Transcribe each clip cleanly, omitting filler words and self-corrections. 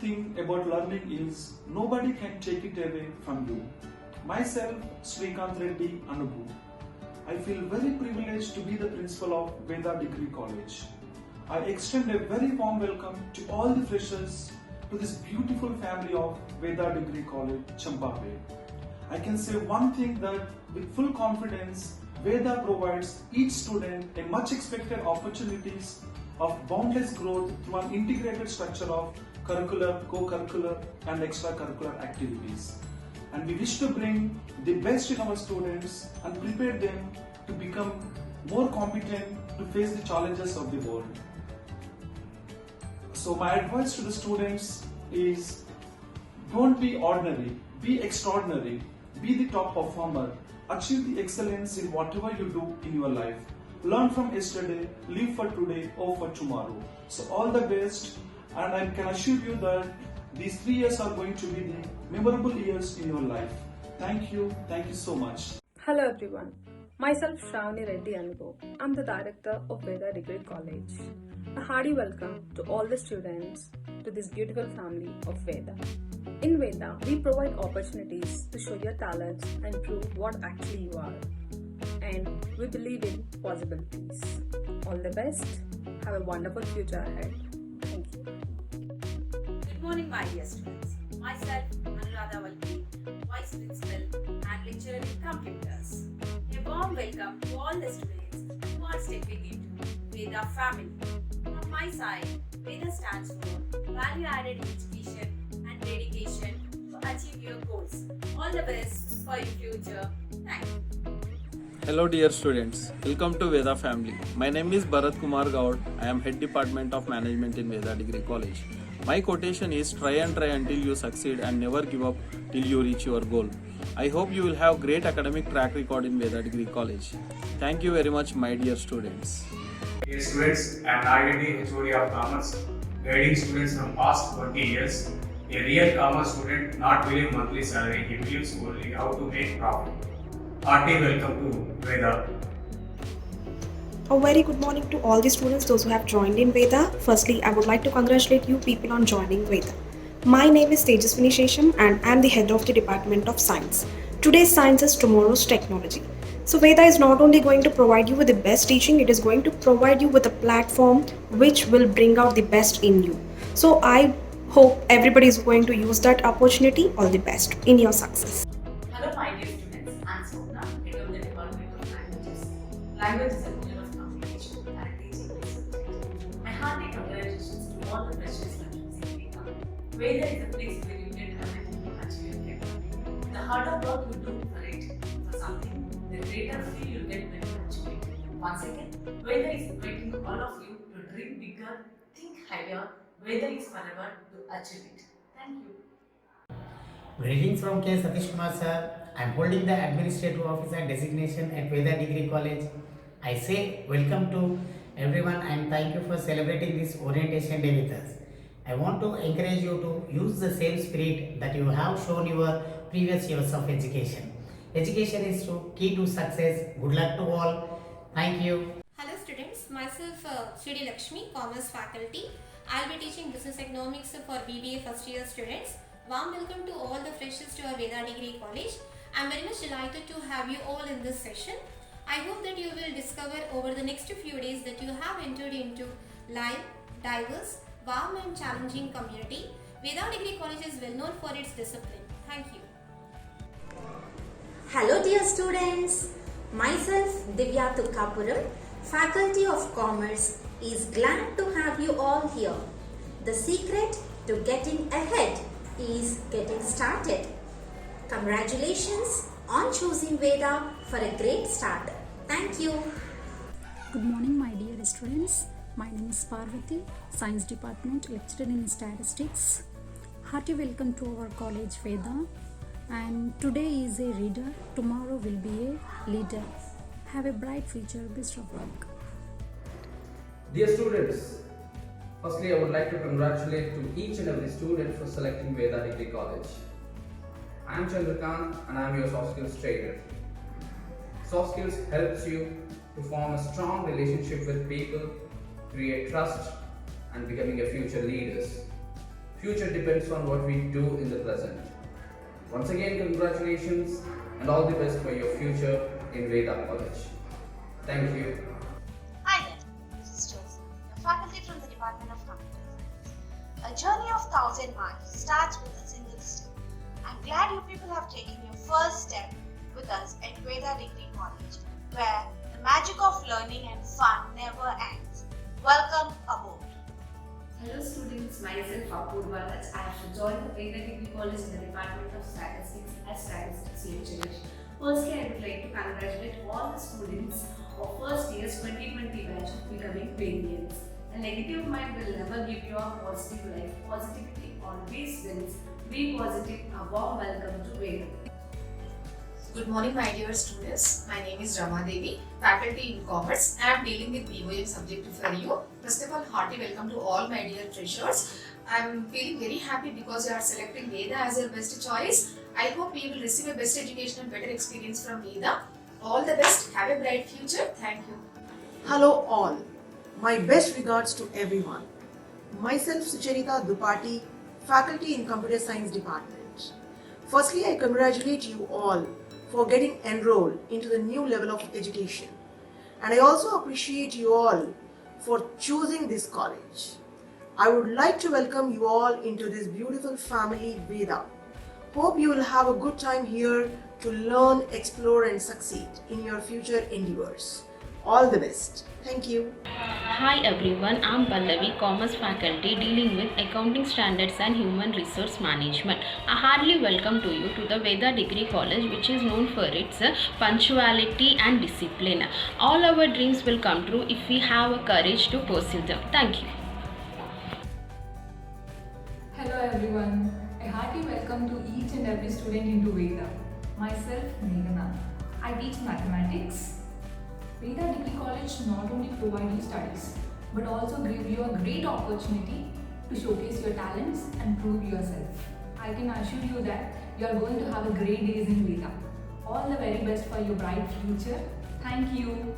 thing about learning is nobody can take it away from you. Myself, Srikanth Reddy Anubhu. I feel very privileged to be the principal of Veda Degree College. I extend a very warm welcome to all the freshers to this beautiful family of Veda Degree College, Champaway. I can say one thing that with full confidence, Veda provides each student a much expected opportunities of boundless growth through an integrated structure of curricular, co-curricular and extracurricular activities. And we wish to bring the best in our students and prepare them to become more competent to face the challenges of the world. So my advice to the students is, don't be ordinary, be extraordinary, be the top performer, achieve the excellence in whatever you do in your life. Learn from yesterday, live for today, or for tomorrow. So all the best, and I can assure you that these 3 years are going to be the memorable years in your life. Thank you so much. Hello everyone, myself Shravani Reddy Anubhu. I'm the director of Veda Degree College. A hearty welcome to all the students to this beautiful family of Veda. In Veda, we provide opportunities to show your talents and prove what actually you are. And we believe in possibilities. All the best. Have a wonderful future ahead. Thank you. Good morning, my dear students. Myself, Anuradha Valli, Vice Principal and Lecturer in Computers. A warm welcome to all the students who are stepping into Veda family. From my side, Veda stands for Value-Added Education and Dedication to achieve your goals. All the best for your future. Thank you. Hello dear students, welcome to Veda family. My name is Bharat Kumar Gaud. I am Head Department of Management in Veda Degree College. My quotation is try until you succeed and never give up till you reach your goal. I hope you will have great academic track record in Veda Degree College. Thank you very much my dear students. Dear students, I am Nagini, HOD of Commerce, guiding students from past 20 years. A real commerce student not believe monthly salary, he believes only how to make profit. Hearty welcome to Veda. A very good morning to all the students, those who have joined in Veda. Firstly, I would like to congratulate you people on joining Veda. My name is Tejaswini Shesham and I am the head of the Department of Science. Today's science is tomorrow's technology. So Veda is not only going to provide you with the best teaching, it is going to provide you with a platform which will bring out the best in you. So I hope everybody is going to use that opportunity. All the best in your success. Hello, my dear students. I'm Swapna, head of the Department of Languages. Language is a pillar of communication and teaching this subject. My hearty congratulations to all the freshers and choosing Veda. Veda is a place where you get everything to achieve your dream. The harder work you do for it, for something, the greater feel you get when you achieve it. Once again, Veda is inviting all of you to dream bigger, think higher. Veda is forever to achieve it. Thank you. Greetings from K. Satish Kumar sir. I am holding the administrative officer designation at Veda Degree College. I say welcome to everyone and thank you for celebrating this orientation day with us. I want to encourage you to use the same spirit that you have shown your previous years of education. Education is the key to success. Good luck to all. Thank you. Hello students, myself Sri Lakshmi, Commerce faculty. I'll be teaching Business Economics for BBA first year students. Warm welcome to all the freshers to our Veda Degree College. I'm very much delighted to have you all in this session. I hope that you will discover over the next few days that you have entered into live, diverse, warm and challenging community. Veda Degree College is well known for its discipline. Thank you. Hello dear students, myself Divya Tukkapuram, Faculty of Commerce, is glad to have you all here. The secret to getting ahead is getting started. Congratulations on choosing Veda for a great start. Thank you. Good morning my dear students. My name is Parvati, Science Department, lecturer in Statistics. Hearty welcome to our college Veda. And today is a reader, tomorrow will be a leader. Have a bright future, best of luck. Dear students, firstly I would like to congratulate to each and every student for selecting Veda Degree College. I am Chandrakant and I am your soft skills trainer. Soft skills helps you to form a strong relationship with people, create trust and becoming a future leaders. Future depends on what we do in the present. Once again, congratulations and all the best for your future in Veda College. Thank you. Hi there, this is Josie, your faculty from the Department of Computer Science. A journey of 1,000 miles starts with a single step. I'm glad you people have taken your first step with us at Veda Degree College, where the magic of learning and fun never ends. Welcome aboard. Hello students, myself Apurva Raj. I have joined the Veda Degree College in the Department of Statistics as Statistics Lecturer. Firstly, I would like to congratulate all the students of first year's 2020 batch of becoming Vedians. A negative mind will never give you a positive life. Positivity always wins. Be positive. A warm welcome to Veda. Good morning, my dear students. My name is Rama Devi, faculty in commerce. I am dealing with BOM subject for you. First of all, hearty welcome to all my dear freshers. I am feeling very happy because you are selecting Veda as your best choice. I hope you will receive a best education and better experience from Veda. All the best. Have a bright future. Thank you. Hello all. My best regards to everyone. Myself Sucharita Dupati, faculty in Computer Science Department. Firstly, I congratulate you all for getting enrolled into the new level of education. And I also appreciate you all for choosing this college. I would like to welcome you all into this beautiful family Veda. Hope you will have a good time here to learn, explore and succeed in your future endeavors. All the best. Thank you. Hi everyone, I'm Pallavi, Commerce faculty dealing with accounting standards and human resource management. I heartily welcome to you to the Veda Degree College, which is known for its punctuality and discipline. All our dreams will come true if we have a courage to pursue them. Thank you. Hello everyone, a hearty welcome to each and every student into Veda. Myself Meghana. I teach mathematics. Veda Degree College not only provide you studies but also give you a great opportunity to showcase your talents and prove yourself. I can assure you that you are going to have a great days in Veda. All the very best for your bright future. Thank you.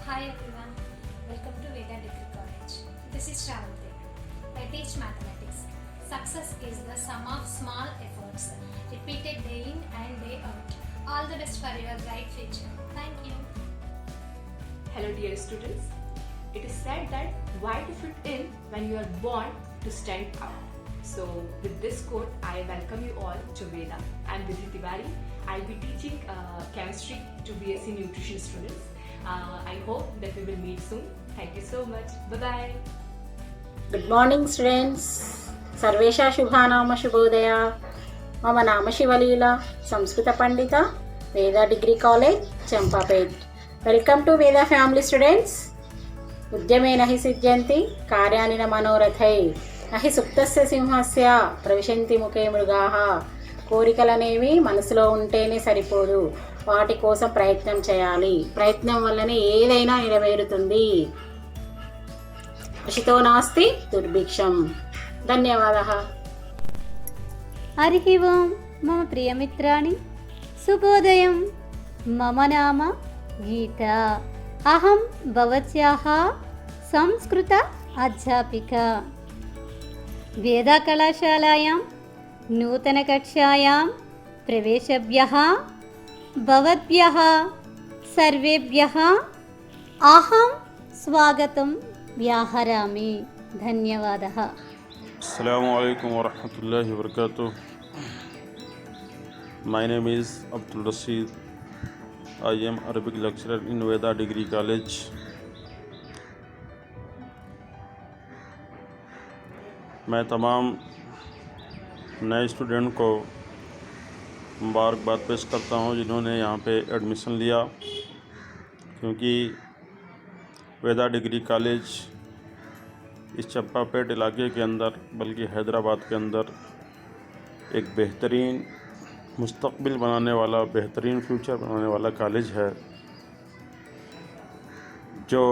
Hi everyone, welcome to Veda Degree College. This is Shravati. I teach mathematics. Success is the sum of small efforts repeated day in and day out. All the best for your bright future. Thank you. Hello dear students. It is said that why to fit in when you are born to stand out. So with this quote, I welcome you all to Veda. I am Vidhi Tiwari. I will be teaching chemistry to BSc Nutrition students. I hope that we will meet soon. Thank you so much. Bye-bye. Good morning students. Sarvesha Shubhanama Shubhodaya. Mama Nama Shivalila, Samskrita Pandita, Veda Degree College, Champapet. Welcome to Veda family students. Udyame nahi siddhyanti karyani na manorathai nahi suptasya simhasya pravishanti mukhe mrugaha. కోరికలనేవి మనసులో ఉంటేనే సరిపోదు, వాటి కోసం ప్రయత్నం చేయాలి. ప్రయత్నం వల్లనే ఏదైనా నెరవేరుతుంది. కృషితో నాస్తి దుర్భిక్షం. ధన్యవాదాः. हरिः ओं मम प्रियमित्राणि शुभोदयं. मम नाम गीता. अहं भवत्याः संस्कृत अध्यापिका. वेदाकलाशालायां नूतनकक्षायां प्रवेशेभ्यः भवद्भ्यः सर्वेभ्यः अहं स्वागतं व्याहरामि. धन्यवादः. Assalamu alaikum wa rahmatullahi wa barakatuh. My name is Abdul Rashid. I am Arabic lecturer in Veda Degree College. मैं तमाम नए स्टूडेंट को मुबारकबाद पेश करता हूँ जिन्होंने यहाँ पे एडमिशन लिया, क्योंकि वेदा डिग्री कॉलेज इस चंपापेट इलाके के अंदर बल्कि हैदराबाद के अंदर एक बेहतरीन मुस्तकबिल बनाने वाला, बेहतरीन फ्यूचर बनाने वाला कॉलेज है, जो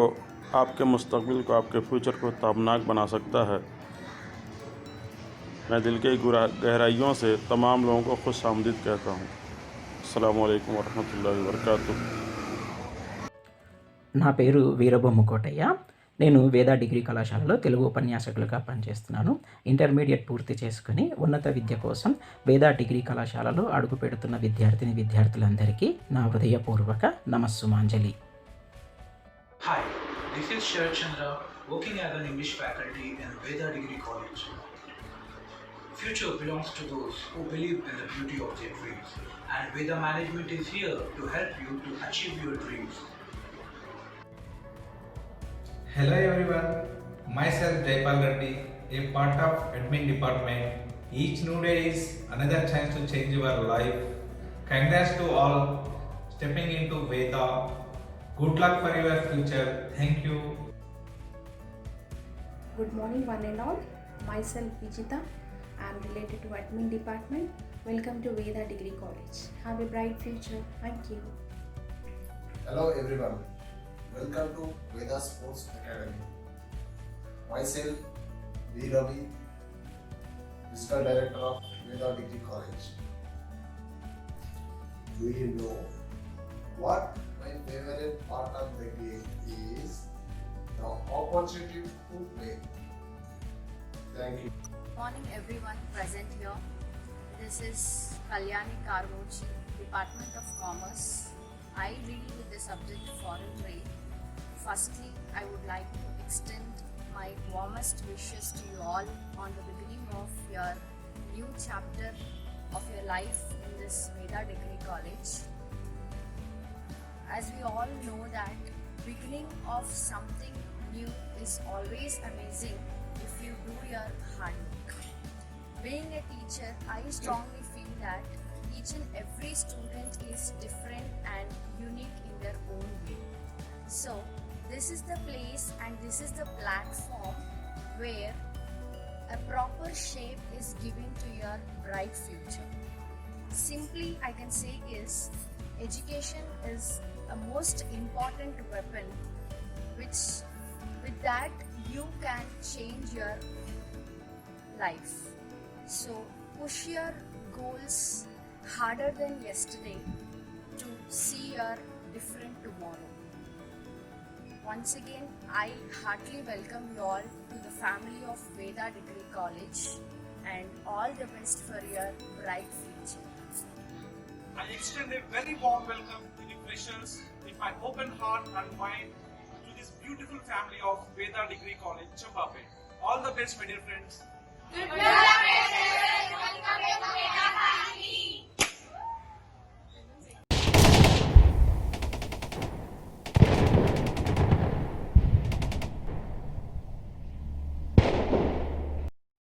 आपके मुस्तकबिल को, आपके फ्यूचर को ताबनाक बना सकता है। मैं दिल के गहराइयों से तमाम लोगों को खुश आमदीद कहता हूँ. अस्सलामु अलैकुम वरहमतुल्लाहि वबरकातुह. నా పేరు వీరబొమ్మ కోటయ్య. నేను వేద డిగ్రీ కళాశాలలో తెలుగు ఉపన్యాసకులుగా పనిచేస్తున్నాను. ఇంటర్మీడియట్ పూర్తి చేసుకుని ఉన్నత విద్య కోసం వేద డిగ్రీ కళాశాలలో అడుగు పెడుతున్న విద్యార్థులందరికీ నా హృదయపూర్వక నమస్సుమాంజలి. Hi, this is Sharat Chandra, working as an English faculty in Veda Degree College. Future belongs to those who believe in the beauty of their dreams, and Veda management is here to help you to achieve your dreams. Hello everyone, myself Jaipal Reddy, a part of admin department. Each new day is another chance to change your life. Congrats to all stepping into Veda. Good luck for your future. Thank you. Good morning one and all. Myself Vijita. I am related to admin department. Welcome to Veda Degree College. Have a bright future. Thank you. Hello everyone. Welcome to Veda Sports Academy. Myself V. Ravi, Physical Director of Veda Degree College. Do you know what my favorite part of the game is? The opportunity to play. Thank you. Morning everyone present here. This is Kalyani Karmochi, Department of Commerce. I deal with the subject foreign trade. Firstly, I would like to extend my warmest wishes to you all on the beginning of your new chapter of your life in this Veda Degree College. As we all know that beginning of something new is always amazing if you do your hard work. Being a teacher, I strongly feel that each and every student is different and unique in their own way. So, this is the place and this is the platform where a proper shape is given to your bright future. Simply, I can say is education is a most important weapon which with that you can change your life. So push your goals harder than yesterday to see your different tomorrow. Once again, I heartily welcome you all to the family of Veda Degree College and all the best for your bright future. I extend a very warm welcome to the freshers with my open heart and mind to this beautiful family of Veda Degree College, Champapet. All the best, my dear friends. Good luck, welcome to Veda.